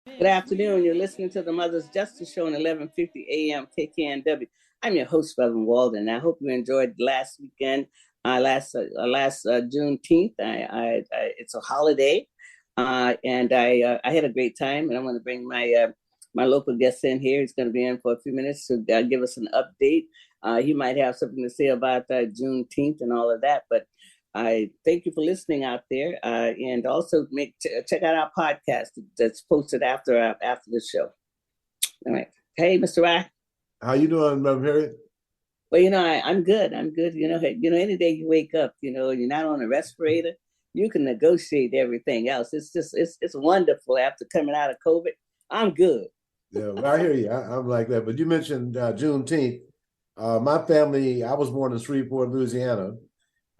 Good afternoon. You're listening to the Mother's Justice Show on 11:50 a.m. KKNW. I'm your host, Reverend Walden. I hope you enjoyed last weekend, last Juneteenth. It's a holiday, and I had a great time. And I want to bring my local guest in here. He's going to be in for a few minutes to give us an update. He might have something to say about Juneteenth and all of that, but I thank you for listening out there, and also check out our podcast that's posted after the show. All right, hey, Mr. Rye. How you doing, Reverend Harriett? Well, I'm good. I'm good. Any day you wake up, you're not on a respirator, you can negotiate everything else. It's wonderful after coming out of COVID. I'm good. Yeah, well, I hear you. I'm like that. But you mentioned Juneteenth. My family, I was born in Shreveport, Louisiana.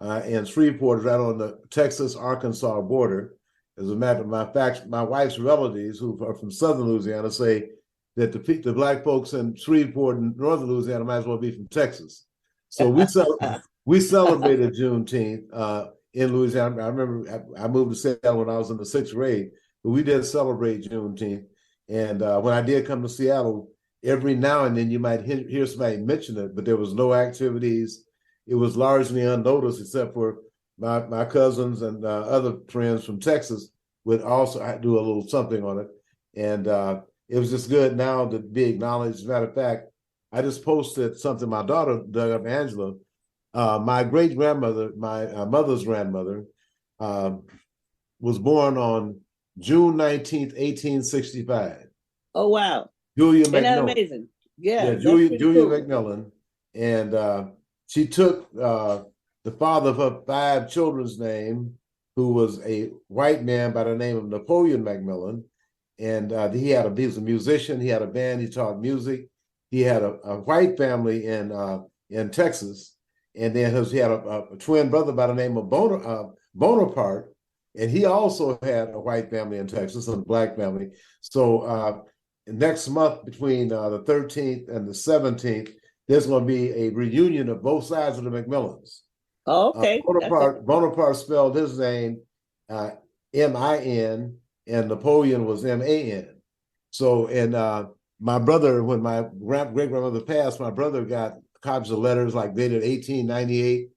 And Shreveport is right on the Texas-Arkansas border. As a matter of fact, my wife's relatives, who are from southern Louisiana, say that the Black folks in Shreveport and northern Louisiana might as well be from Texas. So we celebrated Juneteenth in Louisiana. I remember I moved to Seattle when I was in the sixth grade, but we did celebrate Juneteenth. And when I did come to Seattle, every now and then you might hear somebody mention it, but there was no activities. It was largely unnoticed, except for my cousins and other friends from Texas would also do a little something on it. And it was just good now to be acknowledged. As a matter of fact, I just posted something my daughter dug up, Angela. My great-grandmother, my mother's grandmother, was born on June 19th, 1865. Oh, wow. Julia Isn't that McMillan. amazing? Yeah, Julia cool. McMillan. And she took the father of her 5 children's name, who was a white man by the name of Napoleon McMillan. And he was a musician. He had a band. He taught music. He had a white family in Texas. And then he had a twin brother by the name of Bonaparte. And he also had a white family in Texas, and a black family. So next month, between the 13th and the 17th, there's going to be a reunion of both sides of the McMillans. Oh, okay. Bonaparte spelled his name M-I-N, and Napoleon was M-A-N. So, and my brother, when my great-grandmother passed, my brother got copies of letters like dated 1898.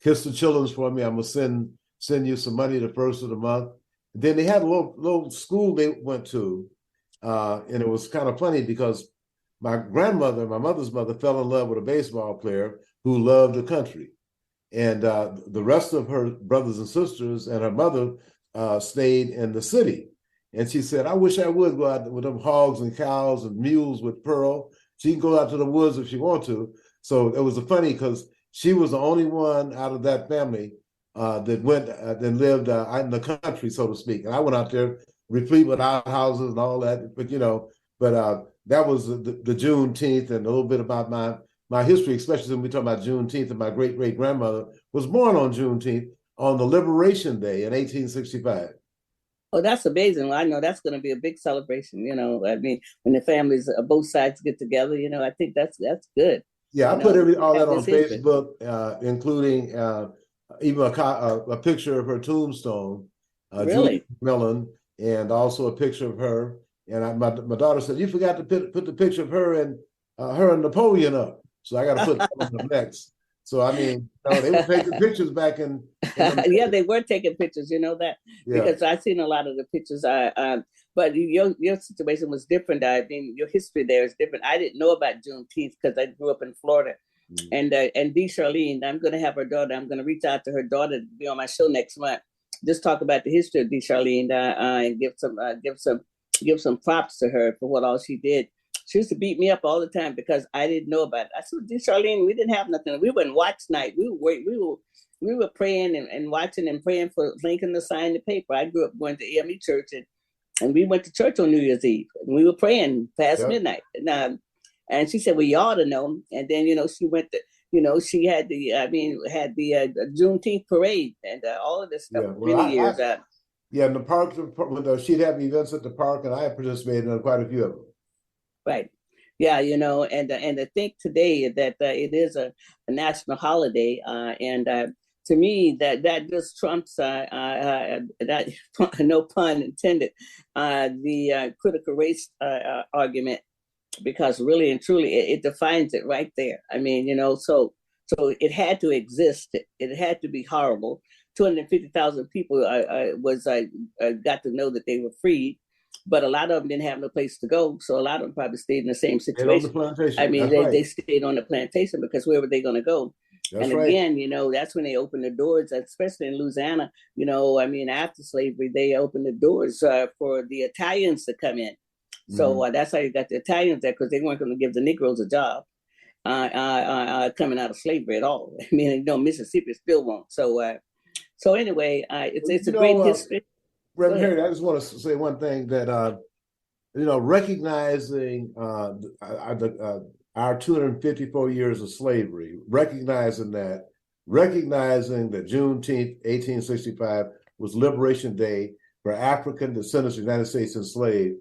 Kiss the children for me. I'm going to send you some money the first of the month. Then they had a little school they went to, and it was kind of funny because my grandmother, my mother's mother, fell in love with a baseball player who loved the country. And the rest of her brothers and sisters and her mother stayed in the city. And she said, I wish I would go out with them hogs and cows and mules with Pearl. She can go out to the woods if she wants to. So it was funny because she was the only one out of that family that went and lived out in the country, so to speak. And I went out there replete with outhouses and all that. But, that was the Juneteenth, and a little bit about my history, especially when we talk about Juneteenth. And my great-great-grandmother was born on Juneteenth on the Liberation Day in 1865. Oh, that's amazing. Well, I know that's going to be a big celebration. I mean, when the families, both sides get together, I think that's good. Yeah, I put all that on Facebook, including even a picture of her tombstone, really? Julia McMillan, and also a picture of her. And my daughter said, you forgot to put the picture of her and Napoleon up. So I got to put that on the next. So, I mean, they were taking pictures back in yeah, they were taking pictures, that, because I've seen a lot of the pictures. But your situation was different. I mean, your history there is different. I didn't know about Juneteenth because I grew up in Florida. Mm-hmm. And Dee Charlene, I'm going to have her daughter. I'm going to reach out to her daughter to be on my show next month. Just talk about the history of Dee Charlene and give some props to her for what all she did. She used to beat me up all the time because I didn't know about it. I said, Charlene, we didn't have nothing. We wouldn't watch night. We were praying and watching and praying for Lincoln to sign the paper. I grew up going to AME church, and we went to church on New Year's Eve. And we were praying past midnight. And she said, well, you ought to know. And then, she went to, she had the Juneteenth parade and all of this stuff many years. Yeah, in the park, she'd have events at the park, and I participated in quite a few of them. Right. Yeah, and I think today that it is a national holiday, and to me, that just trumps that no pun intended, the critical race argument, because really and truly it defines it right there. I mean, so it had to exist. It had to be horrible. 250,000 people was got to know that they were freed, but a lot of them didn't have no place to go. So a lot of them probably stayed in the same And on the situation. I plantation. mean, That's right. they stayed on the plantation, because where were they going to go? That's And right. again, that's when they opened the doors, especially in Louisiana. I mean, after slavery, they opened the doors for the Italians to come in. So that's how you got the Italians there, because they weren't going to give the Negroes a job coming out of slavery at all. I mean, Mississippi still won't. So anyway, it's a great history. Reverend Harriett, I just want to say one thing, that recognizing our 254 years of slavery, recognizing that Juneteenth, 1865 was Liberation Day for African descendants of the United States enslaved,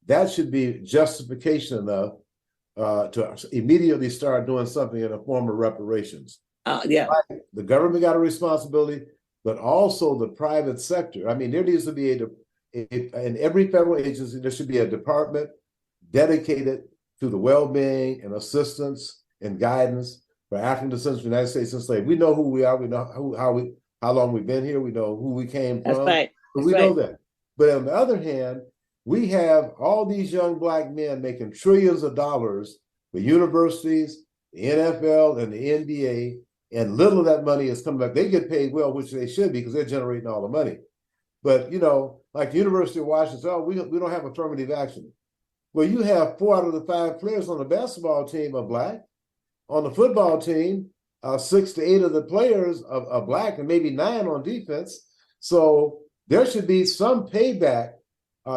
that should be justification enough to immediately start doing something in the form of reparations. Yeah. Right. The government got a responsibility, but also the private sector. I mean, there needs to be in every federal agency, there should be a department dedicated to the well-being and assistance and guidance for African descendants of the United States enslaved. We know who we are. We know how long we've been here. We know who we came from. That's right. We know that. But on the other hand, we have all these young Black men making trillions of dollars for universities, the NFL, and the NBA, and little of that money is coming back. They get paid well, which they should be, because they're generating all the money. But, like the University of Washington, we don't have affirmative action. Well, you have 4 out of the 5 players on the basketball team are Black. On the football team, 6 to 8 of the players are Black, and maybe 9 on defense. So there should be some payback.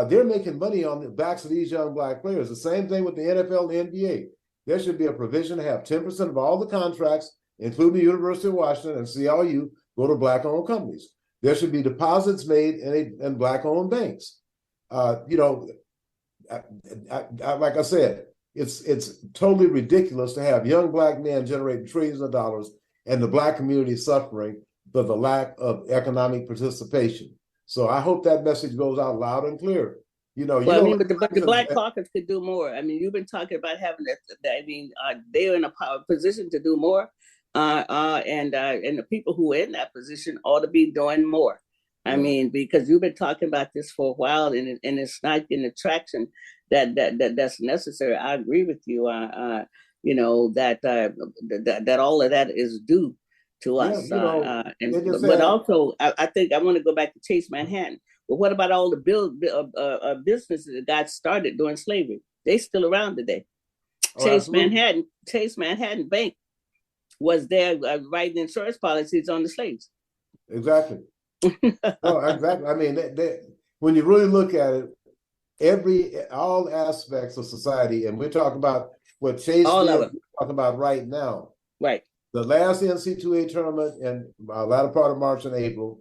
They're making money on the backs of these young Black players. The same thing with the NFL and the NBA. There should be a provision to have 10% of all the contracts, including the University of Washington and CLU, go to Black-owned companies. There should be deposits made in Black-owned banks. Like I said, it's totally ridiculous to have young Black men generating trillions of dollars and the Black community suffering for the lack of economic participation. So I hope that message goes out loud and clear. But the Black Caucus could do more. I mean, you've been talking about having that. I mean, they're in a position to do more, and the people who are in that position ought to be doing more. I mean, because you've been talking about this for a while, and it's not getting the traction that's necessary. I agree with you. That all of that is due to us. But also, I think I want to go back to Chase Manhattan. But what about all the businesses that got started during slavery? They still around today. Chase Manhattan Bank was there writing insurance policies on the slaves. Exactly. Exactly. I mean, when you really look at it, all aspects of society, and we're talking about what Chase is talking about right now. Right. The last NCAA tournament in the latter part of March and April,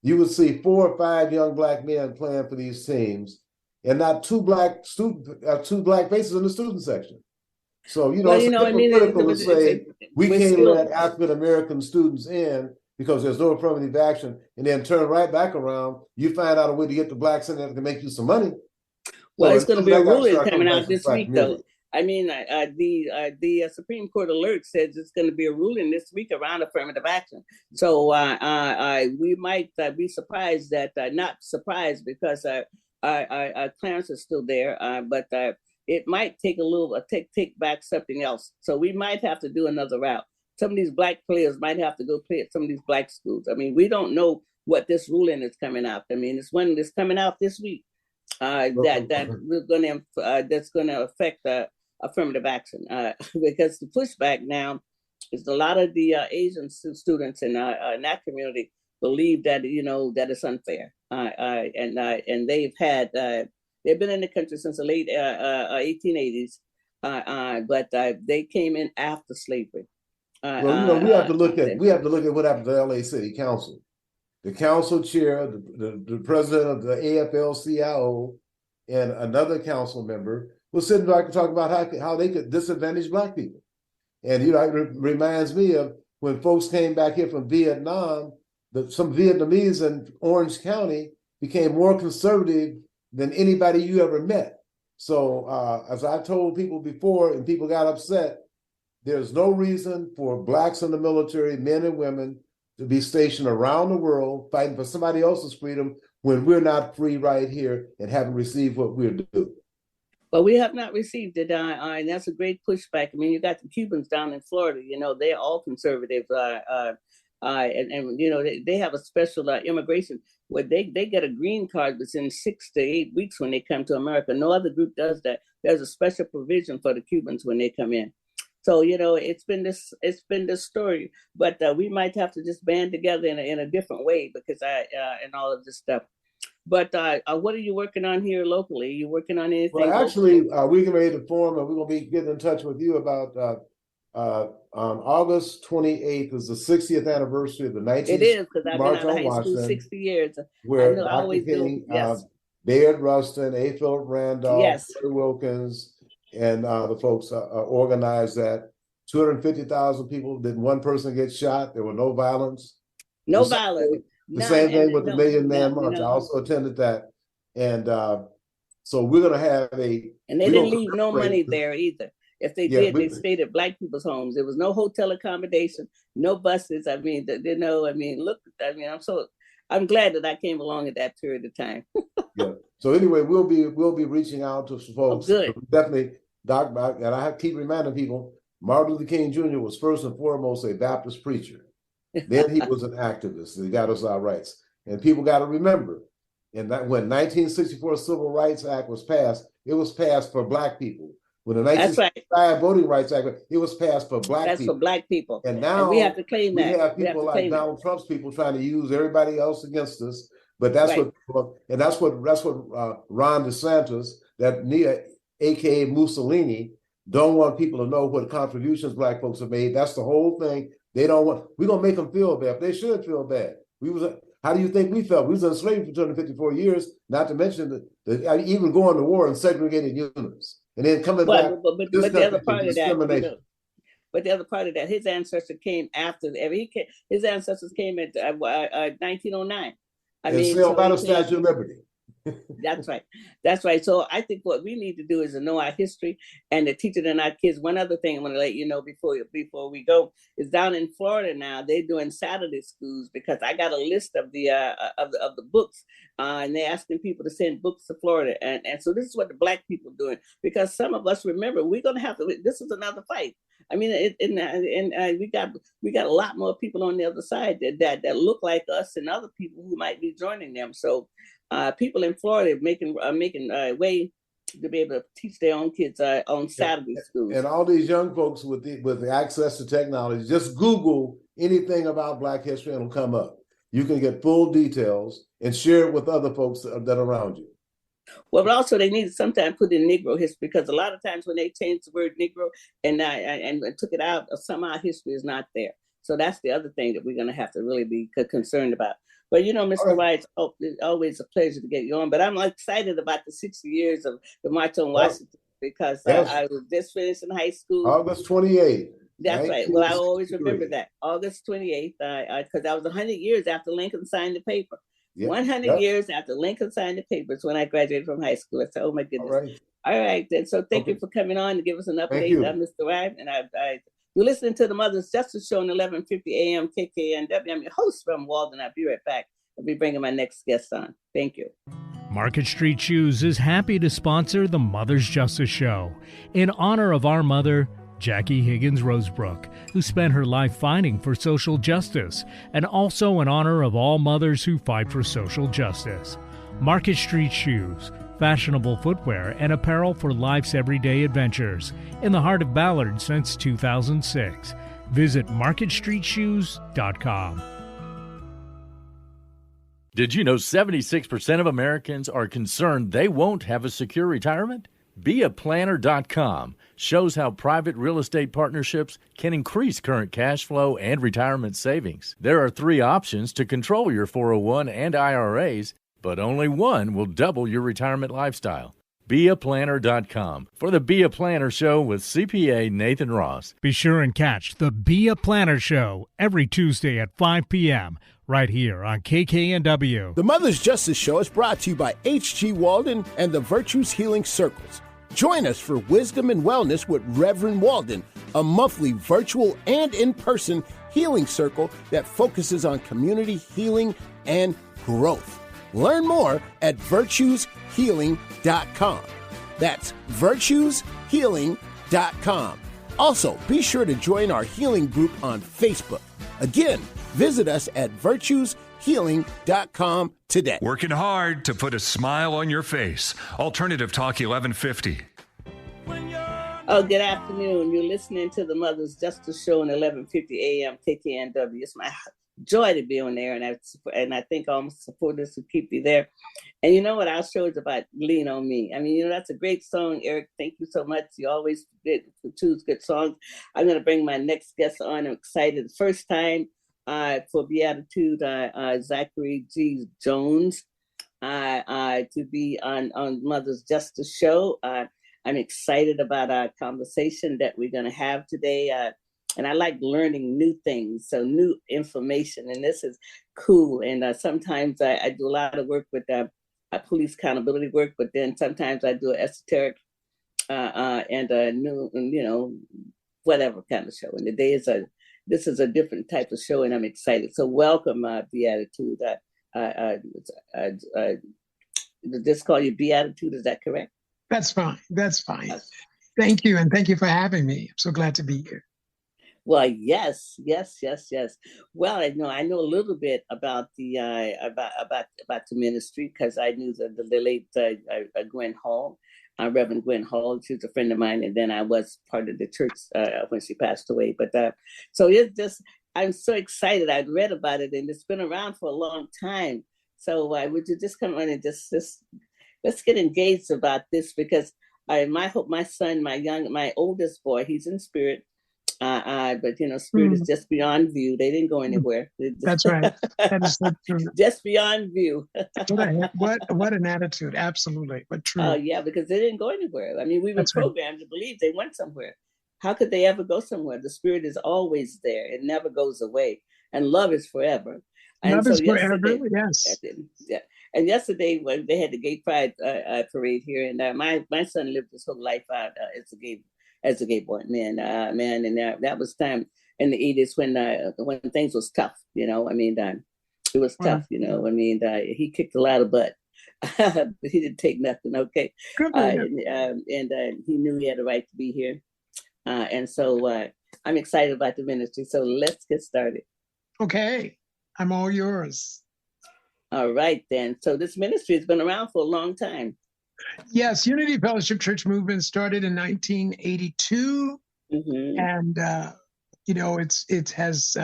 you would see 4 or 5 young Black men playing for these teams, and not 2 Black faces in the student section. So it's hypocritical to say we can't let African American students in because there's no affirmative action, and then turn right back around. You find out a way to get the Blacks in there to make you some money. Well, it's going to be a ruling coming out this week, though. I mean, the Supreme Court alert says it's going to be a ruling this week around affirmative action. So we might be surprised not surprised because Clarence is still there, but it might take a little take back something else. So we might have to do another route. Some of these Black players might have to go play at some of these Black schools. I mean, we don't know what this ruling is coming out. I mean, it's one that's coming out this week that's going to affect affirmative action because the pushback now is a lot of the Asian students in that community believe that that it's unfair, and they've been in the country since the late 1880s, but they came in after slavery. We have to look at what happened to the LA City Council. The council chair, the president of the AFL-CIO, and another council member was sitting back and talking about how they could disadvantage Black people. And it reminds me of when folks came back here from Vietnam, some Vietnamese in Orange County became more conservative than anybody you ever met. So as I told people before, and people got upset, there's no reason for blacks in the military, men and women, to be stationed around the world fighting for somebody else's freedom when we're not free right here and haven't received what we're due. But we have not received it, and that's a great pushback. I mean, you got the Cubans down in Florida. They're all conservative, and they have a special immigration where they get a green card within 6 to 8 weeks when they come to America. No other group does that. There's a special provision for the Cubans when they come in. So it's been this story, but we might have to just band together in a different way because and all of this stuff. But what are you working on here locally? Are you working on anything? Well, actually, we're getting ready to form, and we're going to be getting in touch with you about on August 28th is the 60th anniversary of the 19th. It is, because I've been out of high school 60 years. Where Dr. King, yes. Bayard Rustin, A. Philip Randolph, yes. Terry Wilkins, and the folks organized that. 250,000 people. Didn't one person get shot? There were no violence. No violence. The same thing with the Million Man March. I also attended that. And so we're going to have And they didn't leave no money there either. If they did, they stayed at Black people's homes. There was no hotel accommodation, no buses. I mean, I'm glad that I came along at that period of time. Yeah. So anyway, we'll be reaching out to some folks. Oh, good. Definitely, and I have to keep reminding people, Martin Luther King Jr. was first and foremost a Baptist preacher. Then he was an activist. He got us our rights. And people got to remember, when 1964 Civil Rights Act was passed, it was passed for Black people. When the 1965 Voting Rights Act, it was passed for Black people. That's for Black people. And now we have to claim that. We have people like Donald Trump's people trying to use everybody else against us. But that's what Ron DeSantis, aka Mussolini, don't want people to know what contributions Black folks have made. That's the whole thing. They don't want. We're gonna make them feel bad. They should feel bad. How do you think we felt? We was enslaved for 254 years. Not to mention that even going to war in segregated units, and then coming back. But the other part of that, but the other part of that, his ancestors came after. His ancestors came at 1909. About a Statue of Liberty. That's right. So I think what we need to do is to know our history and to teach it in our kids. One other thing I want to let you know before we go is down in Florida now they're doing Saturday schools, because I got a list of the books and they're asking people to send books to Florida, and so this is what the Black people are doing, because some of us remember we're going to have to. This is another fight. I mean, we got a lot more people on the other side that look like us and other people who might be joining them. So. People in Florida are making a way to be able to teach their own kids on Saturday schools. And all these young folks with the access to technology, just Google anything about Black history and it'll come up. You can get full details and share it with other folks that are around you. Well, but also they need to sometimes put in Negro history, because a lot of times when they change the word Negro and took it out, some of our history is not there. So that's the other thing that we're going to have to really be concerned about. But, Mr. White, it's always a pleasure to get you on. But I'm excited about the 60 years of the March on Washington, because I was just finished in high school. August 28th. That's right. Well, I always remember that. August 28th, because that was 100 years after Lincoln signed the paper. Yep. 100 years after Lincoln signed the papers when I graduated from high school. I said, oh, my goodness. All right. Then. So thank you for coming on to give us an update, Mr. White. And you're listening to the Mother's Justice Show on 1150 AM KKNW. I'm your host from Walden. I'll be right back. I'll be bringing my next guest on. Thank you. Market Street Shoes is happy to sponsor the Mother's Justice Show in honor of our mother, Jackie Higgins Rosebrook, who spent her life fighting for social justice, and also in honor of all mothers who fight for social justice. Market Street Shoes, fashionable footwear and apparel for life's everyday adventures, in the heart of Ballard since 2006. Visit marketstreetshoes.com. Did you know 76% of Americans are concerned they won't have a secure retirement? BeAPlanner.com shows how private real estate partnerships can increase current cash flow and retirement savings. There are 3 options to control your 401 and IRAs, but only one will double your retirement lifestyle. beaplanner.com for the Be a Planner Show with CPA Nathan Ross. Be sure and catch the Be a Planner Show every Tuesday at 5 p.m. right here on KKNW. The Mother's Justice Show is brought to you by H.G. Walden and the Virtues Healing Circles. Join us for Wisdom and Wellness with Reverend Walden, a monthly virtual and in-person healing circle that focuses on community healing and growth. Learn more at virtueshealing.com. That's virtueshealing.com. Also, be sure to join our healing group on Facebook. Again, visit us at virtueshealing.com today. Working hard to put a smile on your face. Alternative Talk 1150. Oh, good afternoon. You're listening to the Mother's Justice Show on 1150 a.m. KKNW. It's my joy to be on there, and I think all my supporters will keep you there. And you know what? Our show is about Lean on Me. I mean, you know, that's a great song, Eric. Thank you so much. You always choose good songs. I'm going to bring my next guest on. I'm excited. The first time for Beatitude Zachary Jones to be on Mother's Justice Show. I'm excited about our conversation that we're going to have today. And I like learning new things, so new information, and this is cool. And sometimes I do a lot of work with police accountability work, but then sometimes I do an esoteric and a new, you know, whatever kind of show. And today this is a different type of show, and I'm excited. So welcome, Beatitude. Just call you Beatitude, is that correct? That's fine. That's fine. Thank you, and thank you for having me. I'm so glad to be here. Well, yes. Well, I know a little bit about the about the ministry because I knew the late Gwen Hall, Reverend Gwen Hall. She was a friend of mine, and then I was part of the church when she passed away. But so it's just I'm so excited. I'd read about it, and it's been around for a long time. So would you just come on and just let's get engaged about this because my oldest boy, he's in spirit. But you know, spirit is just beyond view. They didn't go anywhere. That's right. That is so true. Just beyond view. what an attitude. Absolutely. But true. Oh yeah, because they didn't go anywhere. I mean, we were programmed to believe they went somewhere. How could they ever go somewhere? The spirit is always there. It never goes away. And love is forever. Love is forever, yes. Yeah. And yesterday when they had the Gay Pride parade here, and my son lived his whole life out as a gay boy, man, and that was time in the 80s when things was tough, you know. I mean, it was tough, you know. I mean, he kicked a lot of butt, but he didn't take nothing. Okay, and he knew he had a right to be here, and so I'm excited about the ministry. So let's get started. Okay, I'm all yours. All right, then. So this ministry has been around for a long time. Yes, Unity Fellowship Church Movement started in 1982, and you know it has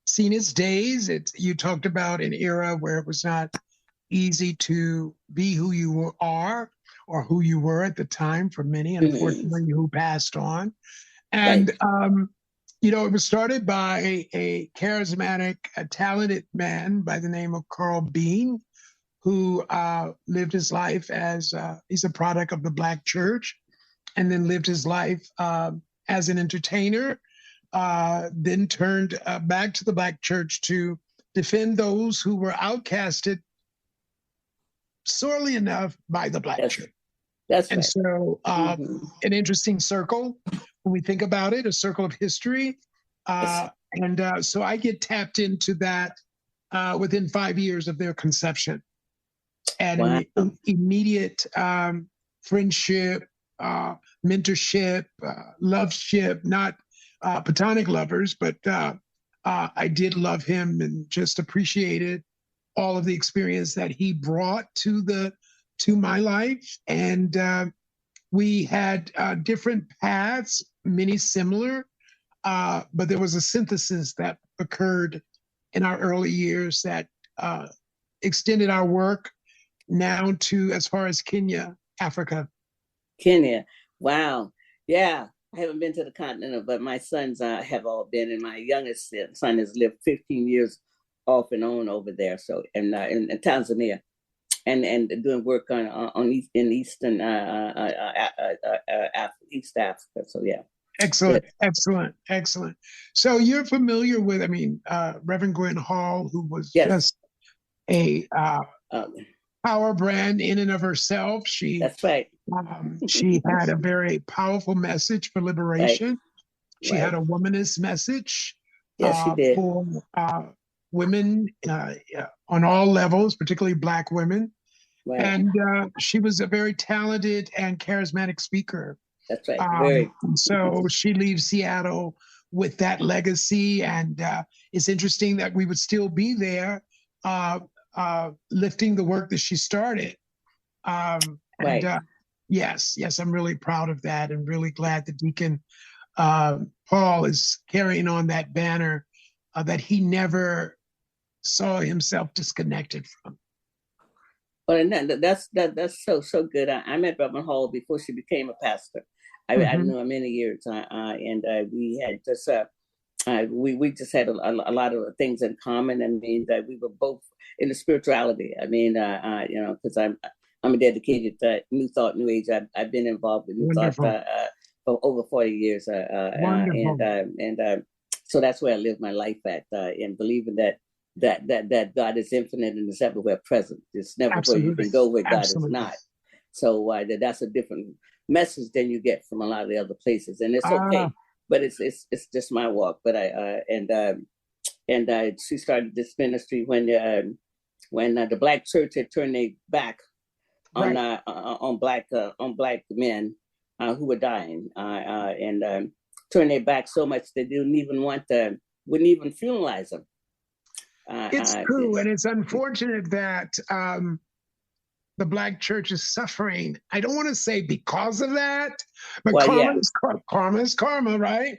seen its days. You talked about an era where it was not easy to be who you are or who you were at the time for many, unfortunately, who passed on. And you know, it was started by a charismatic, talented man by the name of Carl Bean, who lived his life as he's a product of the Black church, and then lived his life as an entertainer, then turned back to the Black church to defend those who were outcasted sorely enough by the Black church. That's and right. So an interesting circle when we think about it, a circle of history. And so I get tapped into that within 5 years of their conception. And immediate friendship, mentorship, loveship, not platonic lovers, but I did love him and just appreciated all of the experience that he brought to my life. And we had different paths, many similar, but there was a synthesis that occurred in our early years that extended our work now to as far as Kenya, Africa. Kenya. Wow. Yeah. I haven't been to the continent, but my sons have all been, and my youngest son has lived 15 years off and on over there. So in Tanzania. and doing work in Eastern East Africa. So yeah. Excellent, excellent. So you're familiar with, Reverend Gwen Hall, who was just a power brand in and of herself. That's right. She had a very powerful message for liberation. Right. She had a womanist message. Yes, she did. For women on all levels, particularly Black women. Right. And she was a very talented and charismatic speaker. That's right. Very. So she leaves Seattle with that legacy, and it's interesting that we would still be there lifting the work that she started. Right. Yes, I'm really proud of that, and really glad that Deacon Paul is carrying on that banner that he never saw himself disconnected from. Well, and that's so good. I met Reverend Hall before she became a pastor. I knew her many years, and we had just we just had a lot of things in common. I mean, that we were both in the spirituality. I mean, because I'm a dedicated New Thought, New Age. I've been involved with New Thought for over 40 years, and so that's where I live my life at, and believing that God is infinite and is everywhere present. It's never where you can go where God is not. So that's a different message than you get from a lot of the other places, and it's okay. But it's just my walk. But she started this ministry when the Black church had turned their back on black men who were dying, and turned their back so much they wouldn't even funeralize them. It's true, and it's unfortunate that the Black church is suffering. I don't want to say because of that, but karma is karma, right?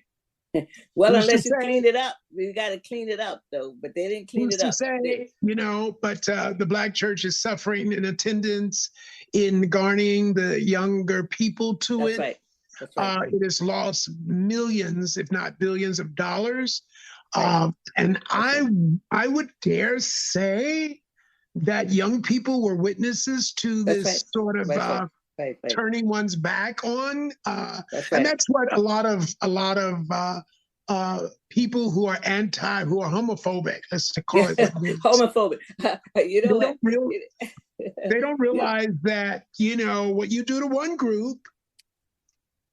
Well, unless you clean it up, you got to clean it up, though. But they didn't clean it up. But the Black church is suffering in attendance, in garnering the younger people to it. Right. That's right. It has lost millions, if not billions, of dollars. And I would dare say that young people were witnesses to this sort of turning one's back on, and that's what a lot of people who are homophobic, let's call it homophobic. They don't realize that what you do to one group,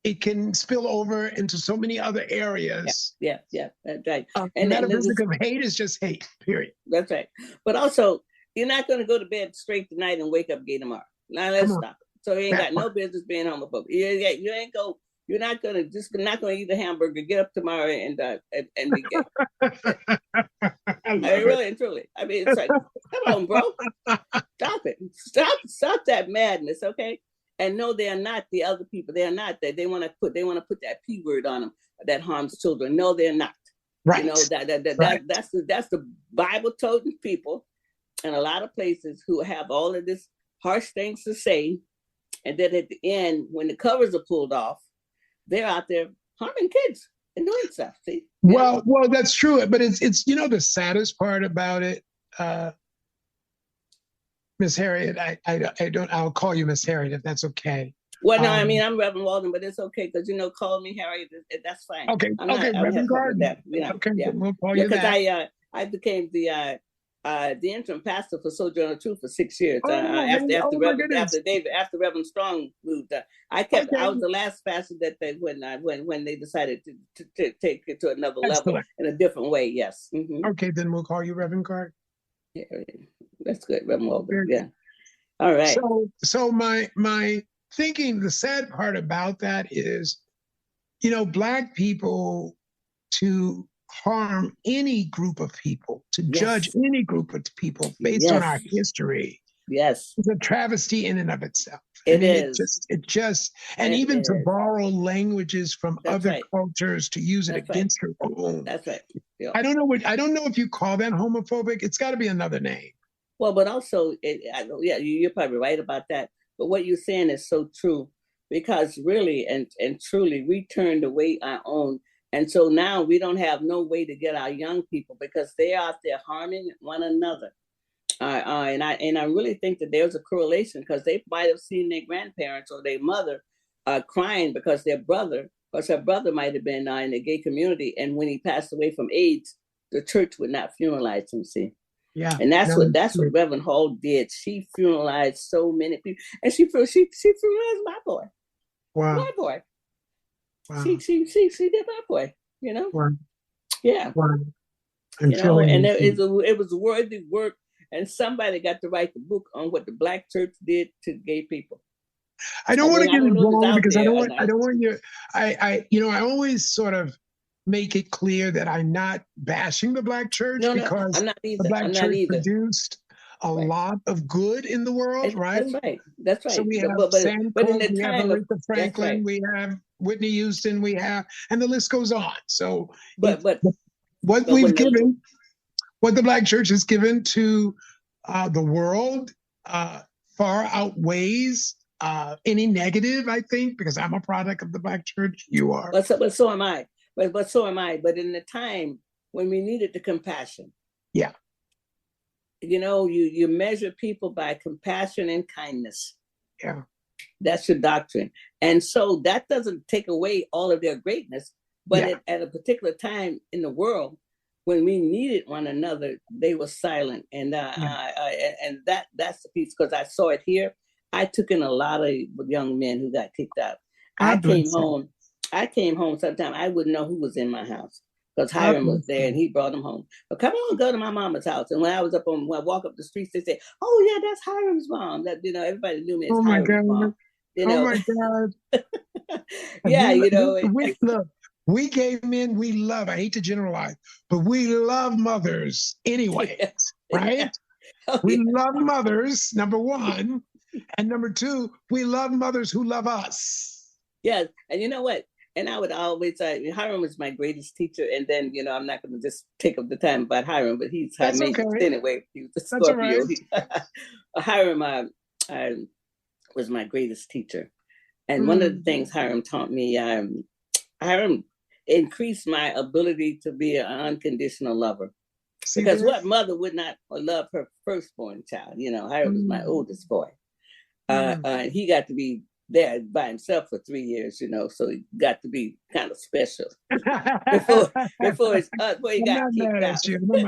it can spill over into so many other areas. Yeah, that's right. And metaphysics of hate is just hate, period. That's right. But also, you're not going to go to bed straight tonight and wake up gay tomorrow. Now let's stop. So you ain't got no business being homophobic. You're not going to eat a hamburger, get up tomorrow and be gay. Really and truly. I mean, it's like, come on, bro. Stop it. Stop that madness, okay? And no, they are not the other people. They are not that. They want to put that P word on them that harms children. No, they're not. Right. That's the Bible-toting people in a lot of places who have all of this harsh things to say, and then at the end, when the covers are pulled off, they're out there harming kids and doing stuff. See? Well, that's true. But it's the saddest part about it. Miss Harriett, I'll call you Miss Harriett if that's okay. Well, no, I mean, I'm Reverend Walden, but it's okay because, call me Harriett, that's fine. Okay, Reverend Garden. Okay, we'll call you that. Because I became the interim pastor for Sojourner Truth for 6 years. After Reverend Strong moved, I was the last pastor that when they decided to take it to another level in a different way. Yes. Mm-hmm. Okay, then we'll call you Reverend Garden. Yeah, that's good, Reverend Walden. Yeah. All right. So my thinking, the sad part about that is, Black people to harm any group of people, to judge any group of people based on our history. Yes. It's a travesty in and of itself. It is. To borrow languages from other cultures to use it against your own. That's right. Yeah. I don't know if you call that homophobic. It's got to be another name. Well, but also, you're probably right about that. But what you're saying is so true, because really and truly, we turned away our own. And so now we don't have no way to get our young people because they're out there harming one another. And I really think that there's a correlation, because they might have seen their grandparents or their mother crying because her brother might have been in the gay community, and when he passed away from AIDS, the church would not funeralize him. See, Yeah, and that's what Reverend Hall did. She funeralized so many people, and she funeralized my boy. Wow. My boy. Wow. She did my boy. You know. Wow. Yeah. Wow. You know, and it was worthy work, and somebody got to write the book on what the Black church did to gay people. I don't want to get involved because I don't want you. I always sort of make it clear that I'm not bashing the Black church, because I'm not either. the Black church produced a lot of good in the world, right? That's right. So we have Sam Cooke, we have Aretha Franklin, we have Whitney Houston, and the list goes on. So, what we've given, what the Black church has given to the world, far outweighs any negative, I think, because I'm a product of the Black church. You are. But so am I. But so am I. But in the time when we needed the compassion. Yeah. You know, you measure people by compassion and kindness. Yeah. That's your doctrine. And so that doesn't take away all of their greatness. But at a particular time in the world, when we needed one another, they were silent. And and that's the piece, because I saw it here. I took in a lot of young men who got kicked out. I came home sometime, I wouldn't know who was in my house, because Hiram was there and he brought them home. But come on, go to my mama's house. And when I walk up the streets, they say, "Oh yeah, that's Hiram's mom." That, you know, everybody knew me as Hiram's mom. You know? Oh my God. Yeah, you know. Look, we gay men, we love, I hate to generalize, but we love mothers anyway, right? We love mothers, number one. And number two, we love mothers who love us. Yes. And you know what? And I would always say, Hiram was my greatest teacher. And then, you know, I'm not going to just take up the time about Hiram, but he's high maintenance anyway. He was a Scorpio. Right. Hiram was my greatest teacher. And one of the things Hiram taught me, Hiram increased my ability to be an unconditional lover. Because what mother would not love her firstborn child? You know, Hiram was my oldest boy. He got to be there by himself for 3 years, you know, so he got to be kind of special before he got kicked out. Because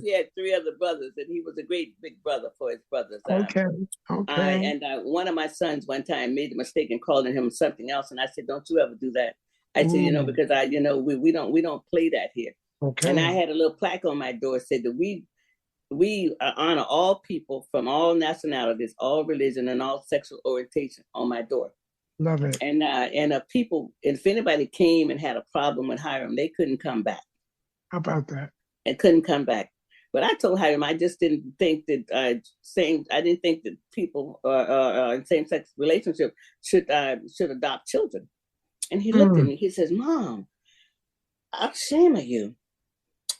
he had 3 other brothers, and he was a great big brother for his brothers. And one of my sons one time made a mistake in calling him something else, and I said, "Don't you ever do that." I said, you know, because we don't play that here. Okay. And I had a little plaque on my door that said that we honor all people from all nationalities, all religion, and all sexual orientation on my door. Love it. And people, if anybody came and had a problem with Hiram, they couldn't come back. How about that? It couldn't come back. But I told Hiram, I just didn't think that I didn't think that people in same-sex relationships should adopt children. And he looked at me. He says, "Mom, I'm ashamed of you."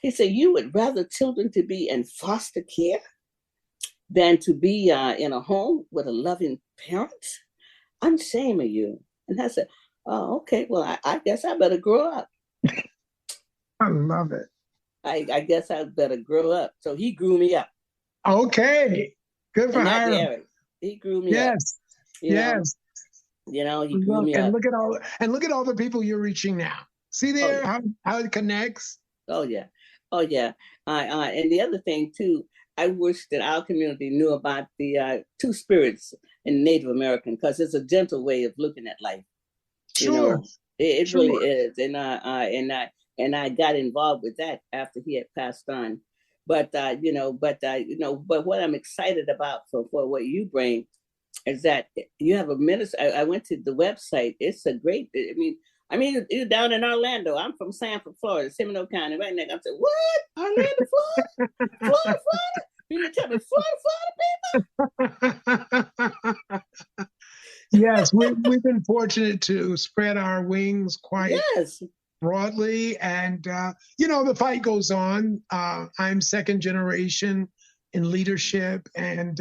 He said, "You would rather children to be in foster care than to be in a home with a loving parent? I'm ashamed of you." And I said, "Oh, okay. Well, I guess I better grow up." I love it. I guess I better grow up. So he grew me up. Okay. Good for Hiram. He grew me up. Yes. You know, he grew me up. Look at all the people you're reaching now. See there how it connects? Oh yeah. And the other thing too, I wish that our community knew about the 2 spirits in Native American, because it's a gentle way of looking at life. Sure. You know, it really is. And I got involved with that after he had passed on. But what I'm excited about for what you bring is that you have a minister. I went to the website. It's a great. I mean, you're down in Orlando. I'm from Sanford, Florida, Seminole County, right now. I said, "What? Orlando, Florida? Florida? You tell me, Florida, people?" Yes, we've been fortunate to spread our wings quite broadly, and the fight goes on. I'm second generation in leadership, and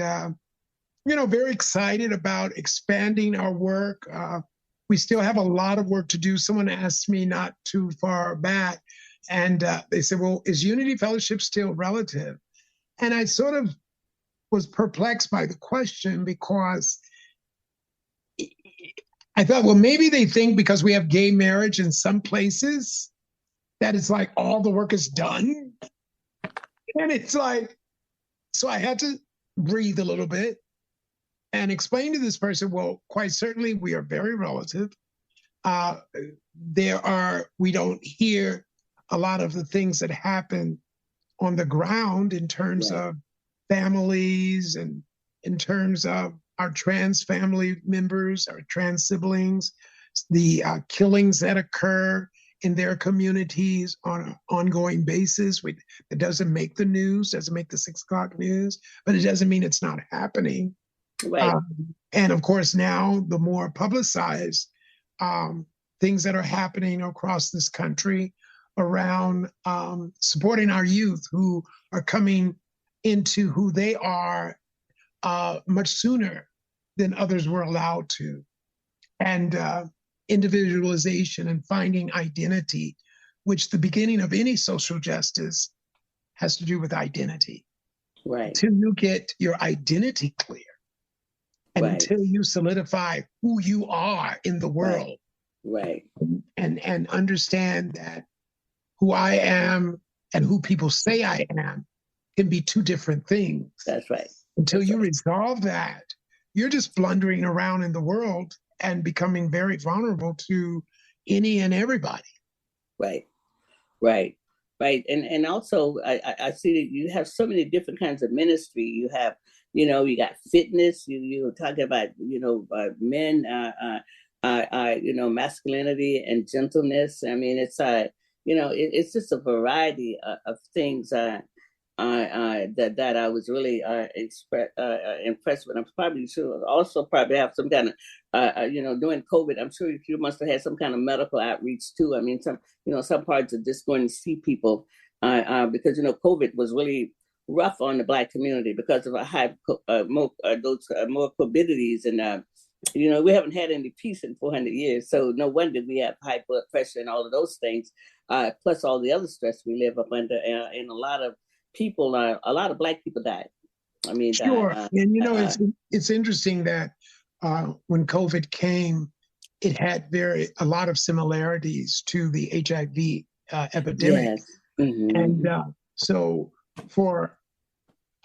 very excited about expanding our work. We still have a lot of work to do. Someone asked me not too far back, and they said, "Well, is Unity Fellowship still relative?" And I sort of was perplexed by the question because I thought, well, maybe they think because we have gay marriage in some places that it's like all the work is done. And it's like, so I had to breathe a little bit and explain to this person, well, quite certainly we are very relative. We don't hear a lot of the things that happen on the ground in terms of families and in terms of our trans family members, our trans siblings, the killings that occur in their communities on an ongoing basis. It doesn't make the news, doesn't make the 6 o'clock news, but it doesn't mean it's not happening. Right. And of course, now the more publicized things that are happening across this country around supporting our youth who are coming into who they are much sooner than others were allowed to. And individualization and finding identity, which the beginning of any social justice has to do with identity. Right. Until you get your identity clear and until you solidify who you are in the world. Right. And understand that who I am and who people say I am can be two different things. That's right. Until you resolve that, you're just blundering around in the world and becoming very vulnerable to any and everybody. Right. And also, I see that you have so many different kinds of ministry. You have, you got fitness. You're talking about, men, masculinity and gentleness. I mean, it's it's just a variety of things that I was really impressed with. I'm probably sure also probably have some kind of, during COVID, I'm sure you must have had some kind of medical outreach too. I mean, some parts of just going to see people because, COVID was really rough on the Black community because of a high, more comorbidities. And, we haven't had any peace in 400 years. So no wonder we have high blood pressure and all of those things, plus all the other stress we live up under. And a lot of people, a lot of Black people died. I mean, sure. And it's interesting that when COVID came, it had a lot of similarities to the HIV epidemic. Yes. Mm-hmm. And so for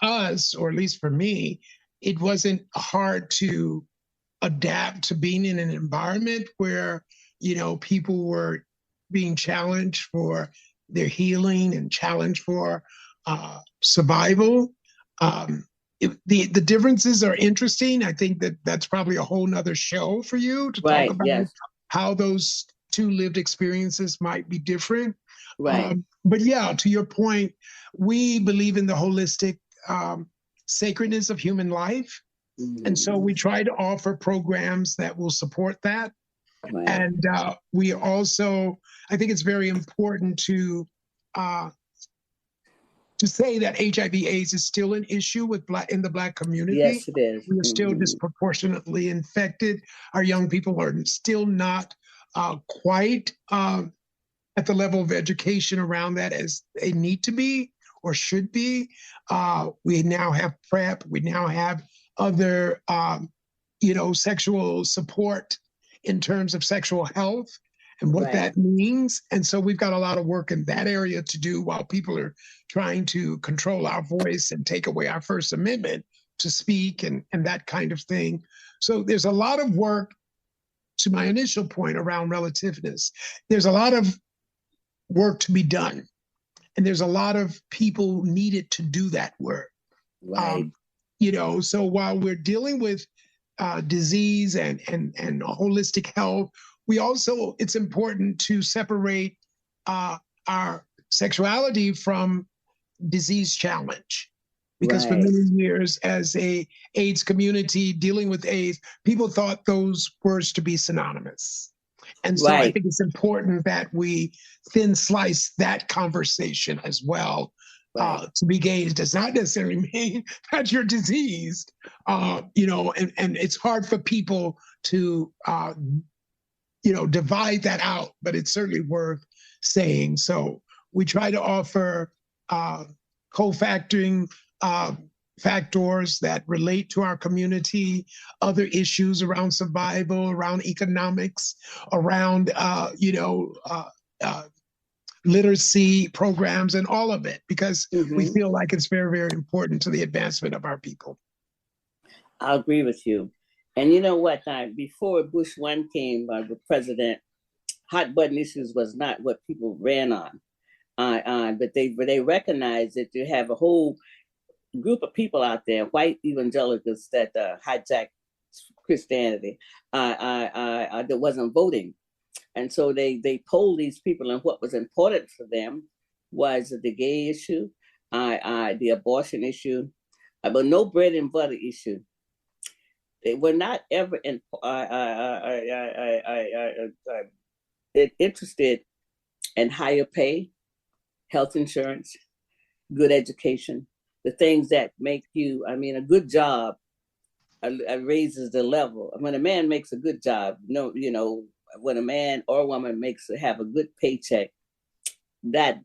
us, or at least for me, it wasn't hard to adapt to being in an environment where, people were being challenged for their healing and challenged for survival. The differences are interesting. I think that's probably a whole nother show for you to talk about how those two lived experiences might be different. Right. But yeah, to your point, we believe in the holistic sacredness of human life. Mm-hmm. And so we try to offer programs that will support that. Right. And we also, I think it's very important to say that HIV/AIDS is still an issue in the Black community. Yes, it is. We are still disproportionately infected. Our young people are still not quite at the level of education around that as they need to be or should be. We now have PrEP. We now have other, sexual support in terms of sexual health and what that means. And so we've got a lot of work in that area to do while people are trying to control our voice and take away our First Amendment to speak and that kind of thing. So there's a lot of work, to my initial point around relativeness. There's a lot of work to be done. And there's a lot of people needed to do that work. Right. So while we're dealing with disease and holistic health, it's important to separate our sexuality from disease challenge. Because for many years as a AIDS community dealing with AIDS, people thought those words to be synonymous. And so I think it's important that we thin slice that conversation as well. To be gay does not necessarily mean that you're diseased, and it's hard for people to, divide that out, but it's certainly worth saying. So we try to offer co-factoring factors that relate to our community, other issues around survival, around economics, around literacy programs, and all of it, because we feel like it's very, very important to the advancement of our people. I agree with you. And you know what? Before Bush 1 came, the president, hot button issues was not what people ran on. But they recognized that you have a whole group of people out there, white evangelicals that hijacked Christianity, that wasn't voting. And so they polled these people, and what was important for them was the gay issue, the abortion issue, but no bread and butter issue. They were not ever interested in higher pay, health insurance, good education, the things that make you, a good job raises the level. When a man makes a good job, when a man or a woman have a good paycheck, that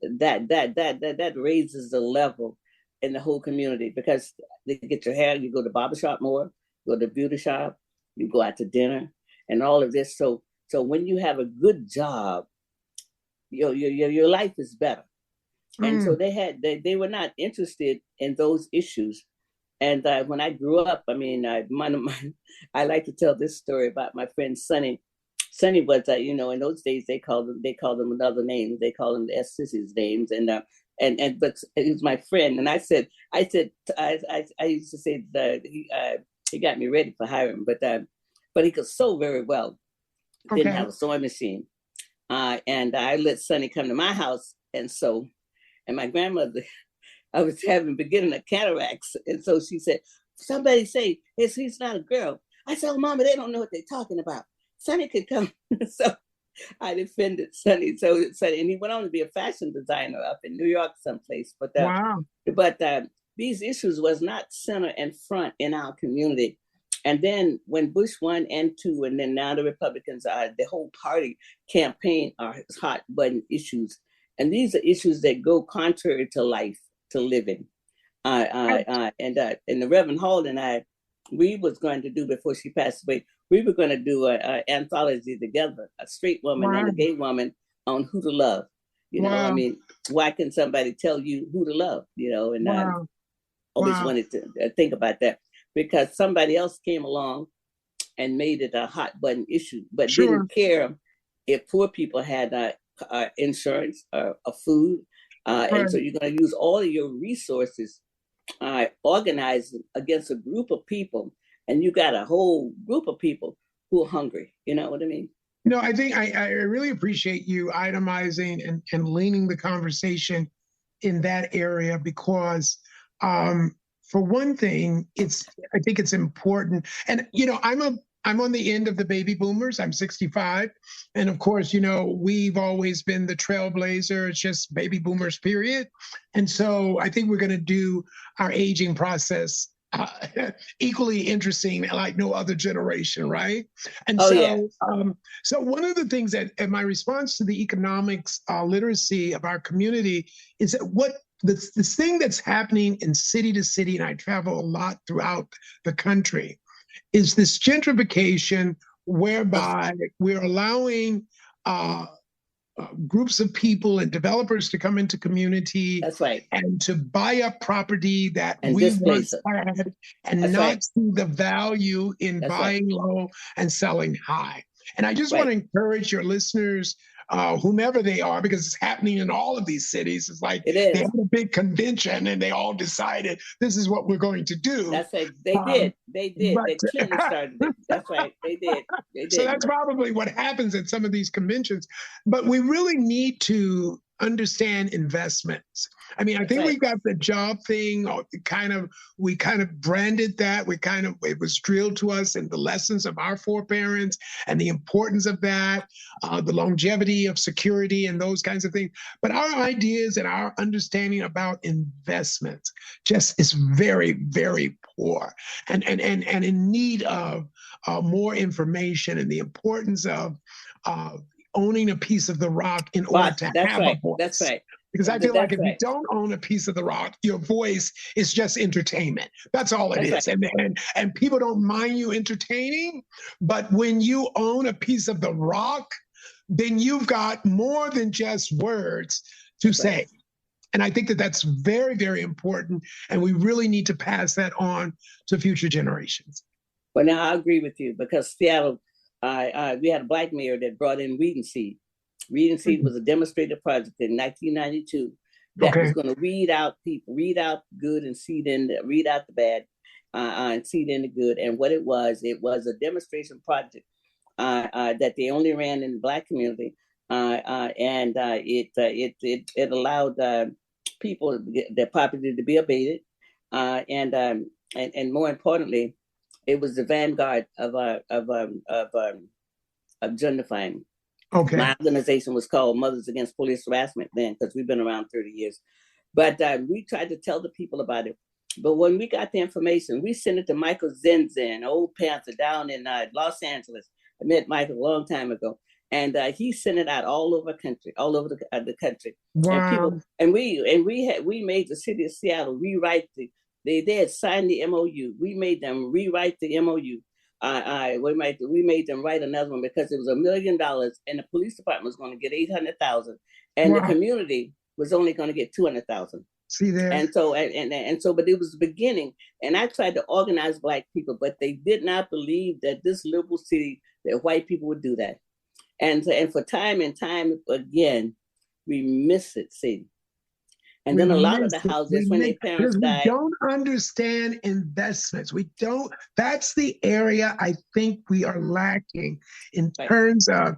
raises the level in the whole community, because they get your hair, you go to barber shop more, go to beauty shop, you go out to dinner, and all of this. So when you have a good job, your life is better. And so they were not interested in those issues. And when I grew up, I like to tell this story about my friend Sonny. Sonny was, in those days they called him another name. They called him the S Sissy's names, but he was my friend. And I used to say that he got me ready for hiring, but he could sew very well. Okay. Didn't have a sewing machine, and I let Sonny come to my house and sew. And my grandmother, I was beginning of cataracts, and so she said, "Somebody say he's not a girl." I said, "Oh, Mama, they don't know what they're talking about. Sonny could come." So I defended Sonny. And he went on to be a fashion designer up in New York someplace. But these issues was not center and front in our community. And then when Bush 1 and 2, and then now the Republicans the whole party campaign are hot button issues. And these are issues that go contrary to life, to living. And the Reverend Hall and I, we was going to do, before she passed away, we were going to do an anthology together, a straight woman and a gay woman, on who to love. Why can somebody tell you who to love? And I always wanted to think about that, because somebody else came along and made it a hot button issue, but didn't care if poor people had insurance or food. And so you're going to use all of your resources organizing against a group of people, and you got a whole group of people who are hungry. You know what I mean? No, I think I really appreciate you itemizing and leaning the conversation in that area, because for one thing, I think it's important. And, I'm on the end of the baby boomers. I'm 65. And of course, we've always been the trailblazer. It's just baby boomers, period. And so I think we're going to do our aging process equally interesting, like no other generation, right? And so one of the things that, in my response to the economics literacy of our community, is that this thing that's happening in city to city, and I travel a lot throughout the country, is this gentrification whereby we're allowing groups of people and developers to come into community. That's right. And to buy up property that we once had, and not see the value in buying low and selling high. And I just want to encourage your listeners, whomever they are, because it's happening in all of these cities. It's like they had a big convention and they all decided this is what we're going to do. That's right. They did. They clearly started it. That's right. They did. So that's probably what happens at some of these conventions. But we really need to understand investments. I think we got the job thing, we kind of branded that. It was drilled to us in the lessons of our foreparents and the importance of that, the longevity of security and those kinds of things. But our ideas and our understanding about investments just is very, very poor and in need of more information, and the importance of owning a piece of the rock in order to have a voice. That's right. Because I feel like if right. you don't own a piece of the rock, your voice is just entertainment. That's all it is. Right. And people don't mind you entertaining, but when you own a piece of the rock, then you've got more than just words to say. And I think that that's very, very important. And we really need to pass that on to future generations. Well, now I agree with you, because Seattle, we had a Black mayor that brought in Reading Seed. Reading Seed was a demonstrative project in 1992 that was going to weed out people, read out good and read out the bad, and seed in the good. And what it was a demonstration project that they only ran in the Black community, and it allowed people, their property to be abated, and more importantly, it was the vanguard of gentrifying. Okay. My organization was called Mothers Against Police Harassment then, because we've been around 30 years. But we tried to tell the people about it. But when we got the information, we sent it to Michael Zenzen, old Panther down in Los Angeles. I met Michael a long time ago. And he sent it out all over the country. The country. Wow. And we made the city of Seattle rewrite they had signed the MOU. We made them rewrite the MOU. We made them write another one, because it was $1 million, and the police department was going to get $800,000, and the community was only going to get $200,000. See there. And so, but it was the beginning. And I tried to organize Black people, but they did not believe that this liberal city, that white people would do that. And for time and time again, we miss it, see. And then a lot of the houses, when their parents died. We don't understand investments. That's the area I think we are lacking in terms of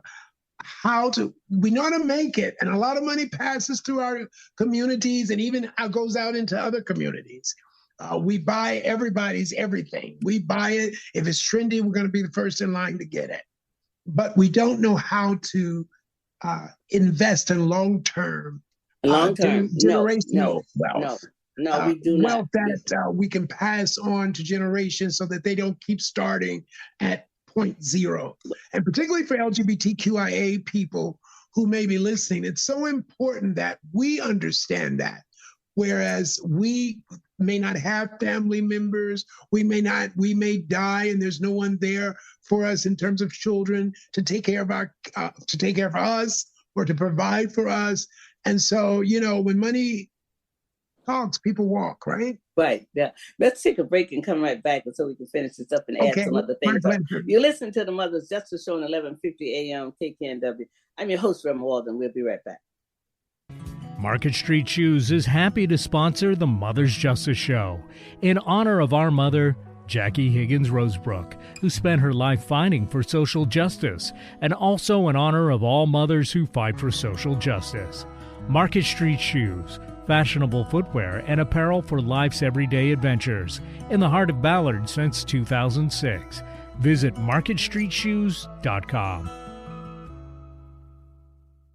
we know how to make it. And a lot of money passes through our communities and even goes out into other communities. We buy everybody's everything. We buy it. If it's trendy, we're going to be the first in line to get it. But we don't know how to invest in long-term generational wealth. No, we do wealth not. That we can pass on to generations so that they don't keep starting at point zero. And particularly for LGBTQIA people who may be listening, it's so important that we understand that. Whereas we may not have family members, we may die, and there's no one there for us in terms of children to take care of us or to provide for us. And so, when money talks, people walk, right? Right. Yeah. Let's take a break and come right back so we can finish this up and add some other things. You listen to the Mother's Justice Show on 1150 AM KKNW. I'm your host, Reverend Walden. We'll be right back. Market Street Shoes is happy to sponsor the Mother's Justice Show in honor of our mother, Jackie Higgins Rosebrook, who spent her life fighting for social justice, and also in honor of all mothers who fight for social justice. Market Street Shoes, fashionable footwear and apparel for life's everyday adventures, in the heart of Ballard since 2006. Visit marketstreetshoes.com.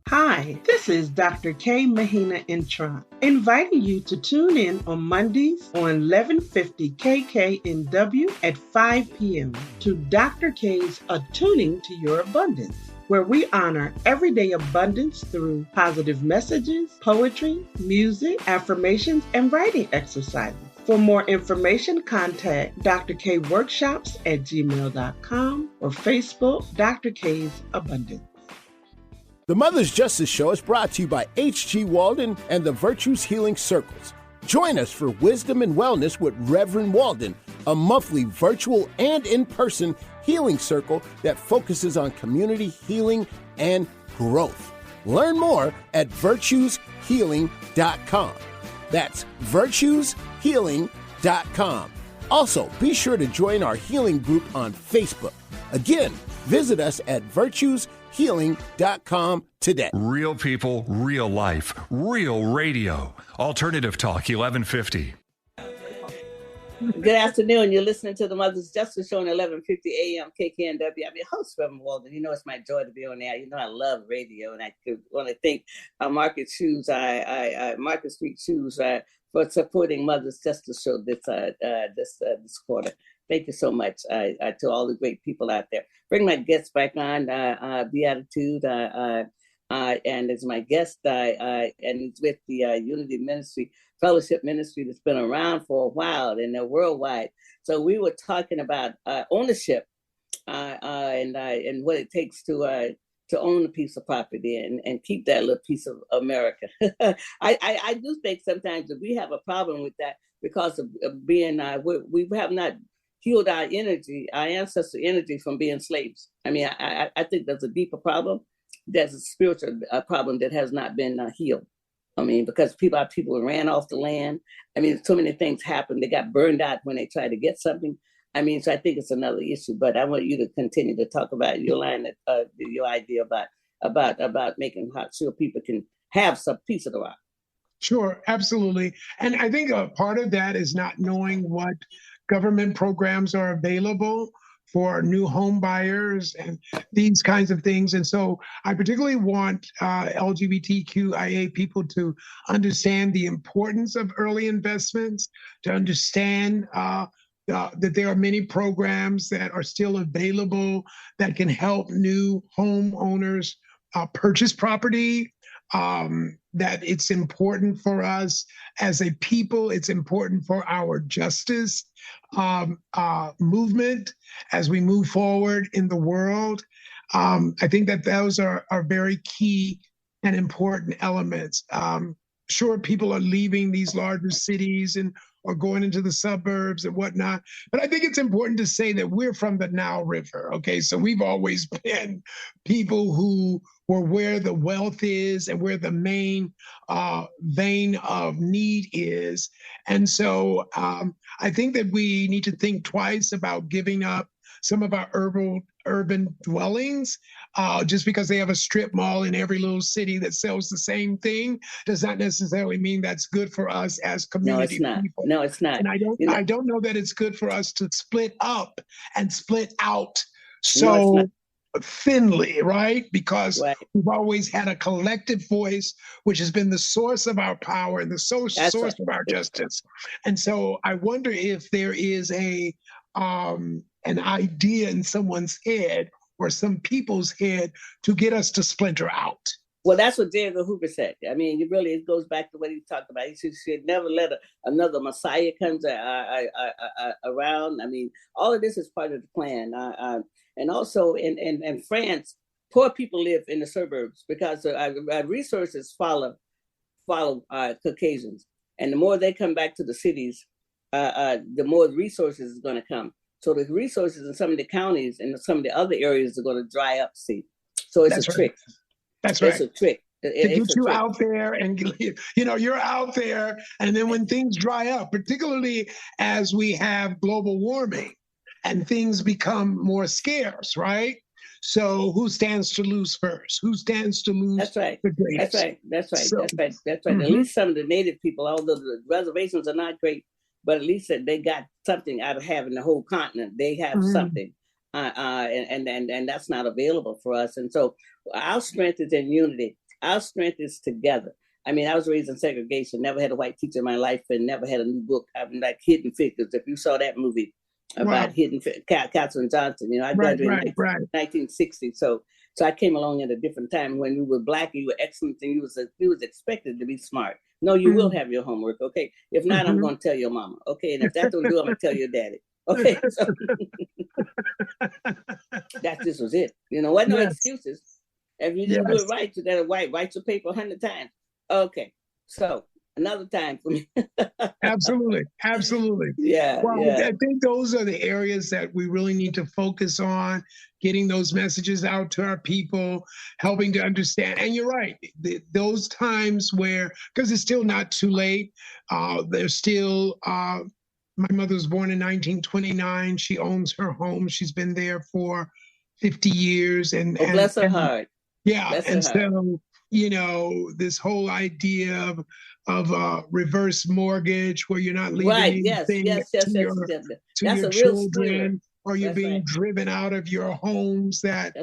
Hi, this is Dr. K. Mahina Intron, inviting you to tune in on Mondays on 1150 KKNW at 5 p.m. to Dr. K's Attuning to Your Abundance, where we honor everyday abundance through positive messages, poetry, music, affirmations, and writing exercises. For more information, contact Dr. K Workshops at gmail.com or Facebook, Dr. K's Abundance. The Mother's Justice Show is brought to you by H.G. Walden and the Virtues Healing Circles. Join us for Wisdom and Wellness with Reverend Walden, a monthly virtual and in-person healing circle that focuses on community healing and growth. Learn more at virtueshealing.com. That's virtueshealing.com. Also, be sure to join our healing group on Facebook. Again, visit us at virtueshealing.com today. Real people, real life, real radio. Alternative Talk 1150. Good afternoon. You're listening to the Mother's Justice Show on 1150 AM KKNW. I'm your host, Reverend Walden. You know it's my joy to be on there. You know I love radio, and I want to thank Market Street Shoes for supporting Mother's Justice Show this quarter. Thank you so much to all the great people out there. Bring my guests back on, Beatitude and is my guest, and it's with the Unity Ministry, Fellowship Ministry that's been around for a while and they're worldwide. So we were talking about ownership and what it takes to own a piece of property and keep that little piece of America. I do think sometimes that we have a problem with that because of being, we have not healed our energy, our ancestral energy from being slaves. I mean, I think there's a deeper problem. There's a spiritual problem that has not been healed. I mean, because people ran off the land. I mean, so many things happened. They got burned out when they tried to get something. I mean, so I think it's another issue. But I want you to continue to talk about your line, your idea about making sure people can have some piece of the rock. Sure, absolutely. And I think a part of that is not knowing what government programs are available for new home buyers and these kinds of things. And so I particularly want LGBTQIA people to understand the importance of early investments, to understand that there are many programs that are still available that can help new homeowners purchase property, that it's important for us as a people, it's important for our justice movement as we move forward in the world. I think that those are very key and important elements. Sure, people are leaving these larger cities and or going into the suburbs and whatnot. But I think it's important to say that we're from the Nile River, okay? So we've always been people who were where the wealth is and where the main vein of need is. And so I think that we need to think twice about giving up some of our urban dwellings. Just because they have a strip mall in every little city that sells the same thing does not necessarily mean that's good for us as community people. No, it's not. And I don't know that it's good for us to split up and split out so thinly, right? Because we've always had a collective voice, which has been the source of our power and the source of our justice. And so I wonder if there is an idea in someone's head or some people's head to get us to splinter out. Well, that's what J. Edgar Hoover said. I mean, it goes back to what he talked about. He should never let another Messiah come around. I mean, all of this is part of the plan. And also in France, poor people live in the suburbs because our resources follow Caucasians. And the more they come back to the cities, the more resources is going to come. So the resources in some of the counties and some of the other areas are going to dry up, see. So it's a trick. That's right. It's a trick. To get you out there and, you're out there. And then when things dry up, particularly as we have global warming and things become more scarce, right? So who stands to lose first? Who stands to lose? That's right. The greatest? That's right. So, Mm-hmm. At least some of the native people, although the reservations are not great, but at least they got something out of having the whole continent. They have something, and that's not available for us. And so our strength is in unity. Our strength is together. I mean, I was raised in segregation, never had a white teacher in my life, and never had a new book. I'm like Hidden Figures. If you saw that movie about Katherine Johnson, I graduated in 1960. So I came along at a different time when you were Black, you were excellent, and you was expected to be smart. No, you will have your homework, okay? If not, I'm going to tell your mama, okay? And if that don't do, I'm going to tell your daddy, okay? So that just was it. Wasn't no excuses. If you didn't do it right, you got to write your paper 100 times. Okay, so another time for me. Absolutely. Yeah. I think those are the areas that we really need to focus on, getting those messages out to our people, helping to understand. And you're right, those times where, because it's still not too late, there's still, my mother was born in 1929. She owns her home. She's been there for 50 years. And bless her heart. Yeah. So, this whole idea of reverse mortgage where you're not leaving anything to your children, or you're being driven out of your homes that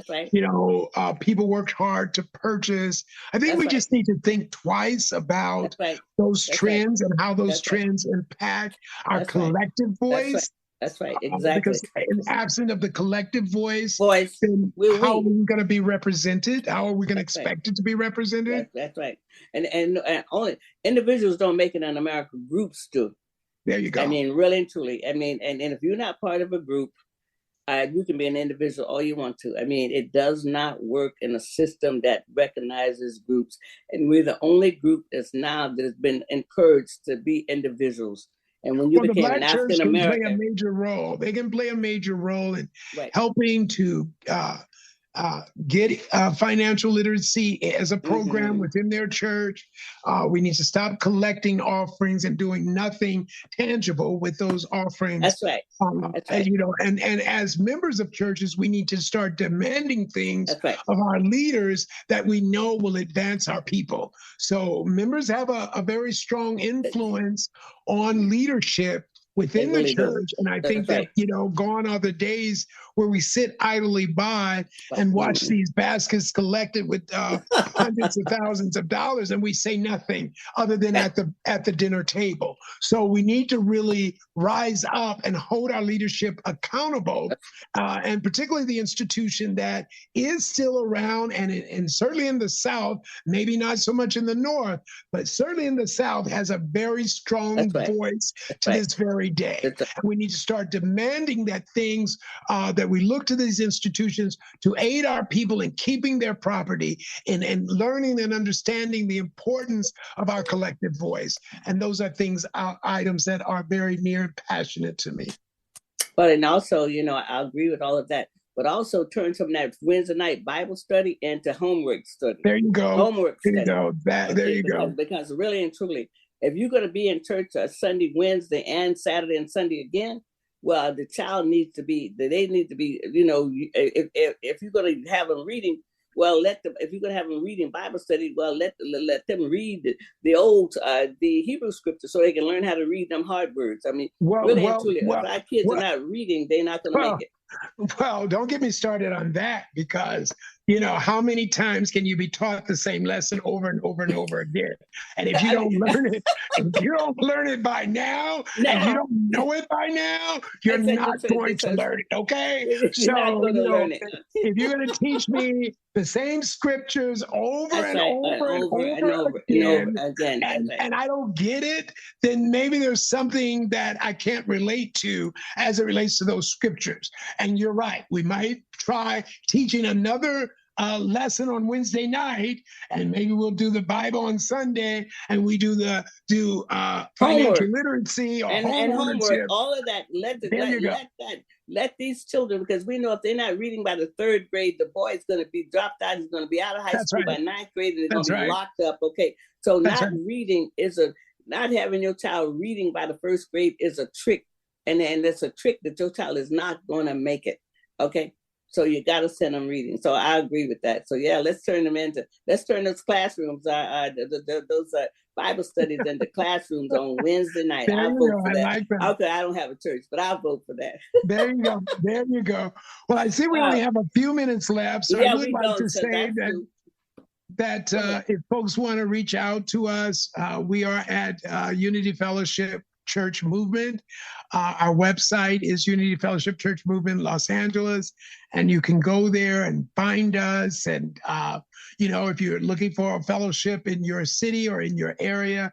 people worked hard to purchase. I think we just need to think twice about those trends and how those trends impact our collective voice That's right. Exactly. Because in absent of the collective voice, then we're how are we. we going to be represented? How are we going to expect it to be represented? That's right. And only individuals don't make it in America. Groups do. There you go. I mean, really and truly. I mean, and if you're not part of a group, you can be an individual all you want to. I mean, it does not work in a system that recognizes groups. And we're the only group that's been encouraged to be individuals. And when you became an African American, play a major role. They can play a major role in helping to get financial literacy as a program within their church. We need to stop collecting offerings and doing nothing tangible with those offerings. That's right. That's right. And as members of churches, we need to start demanding things of our leaders that we know will advance our people. So members have a very strong influence on leadership within the church. And I think that, gone are the days where we sit idly by and watch these baskets collected with hundreds of thousands of dollars, and we say nothing other than at the dinner table. So we need to really rise up and hold our leadership accountable, and particularly the institution that is still around, and certainly in the South, maybe not so much in the North, but certainly in the South has a very strong voice to this very day. We need to start demanding that things that we look to these institutions to aid our people in keeping their property and learning and understanding the importance of our collective voice. And those are items that are very near and passionate to me. But and also, I agree with all of that. But also turn some of that Wednesday night Bible study into homework study. There you go. Homework study. There you go. Because really and truly, if you're going to be in church Sunday, Wednesday, and Saturday and Sunday again, well, the child needs to be, if you're going to have them reading, well, if you're going to have them reading Bible study, well, let them read the Hebrew scripture so they can learn how to read them hard words. I mean, if our kids are not reading, they're not going to make it. Well, don't get me started on that, because how many times can you be taught the same lesson over and over and over again? And if you don't learn it by now, and you don't know it by now, you're not going to learn it. Okay, so if you're going to teach me the same scriptures over and over again, and I don't get it, then maybe there's something that I can't relate to as it relates to those scriptures. And you're right. We might try teaching another lesson on Wednesday night, and maybe we'll do the Bible on Sunday, and we do financial literacy or homework. All of that. Let these children, because we know if they're not reading by the 3rd grade, the boy's going to be dropped out. He's going to be out of high school by 9th grade, and they're going to be locked up. Okay, so reading not having your child reading by the 1st grade is a trick. And it's a trick that your child is not going to make it. Okay. So you got to send them reading. So I agree with that. So yeah, let's turn those classrooms, those Bible studies into classrooms on Wednesday night. I'll vote for that. Like that. Okay, I don't have a church, but I'll vote for that. There you go. There you go. Well, I see we only have a few minutes left. So I would like to say that if folks want to reach out to us, we are at Unity Fellowship Church Movement. Our website is Unity Fellowship Church Movement Los Angeles, and you can go there and find us. And if you're looking for a fellowship in your city or in your area,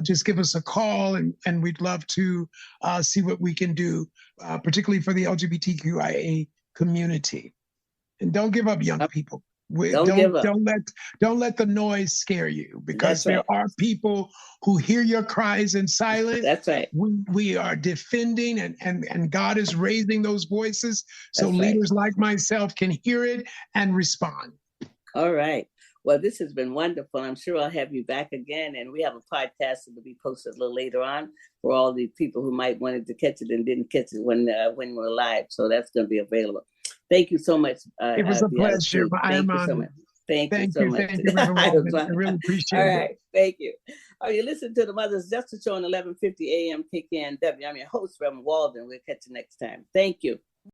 just give us a call, and we'd love to see what we can do, particularly for the LGBTQIA community. And don't give up, young people. Don't let the noise scare you, because there are people who hear your cries in silence. That's right. We are defending, and God is raising those voices, so leaders like myself can hear it and respond. All right. Well, this has been wonderful. I'm sure I'll have you back again, and we have a podcast that will be posted a little later on for all the people who might wanted to catch it and didn't catch it when we're live. So that's going to be available. Thank you so much. It was a pleasure. Thank you so much. Thank you so much. Thank you, I really appreciate it. All right. Thank you. You listen to the Mother's Justice Show on 1150 AM KKNW. I'm your host, Reverend Walden. We'll catch you next time. Thank you.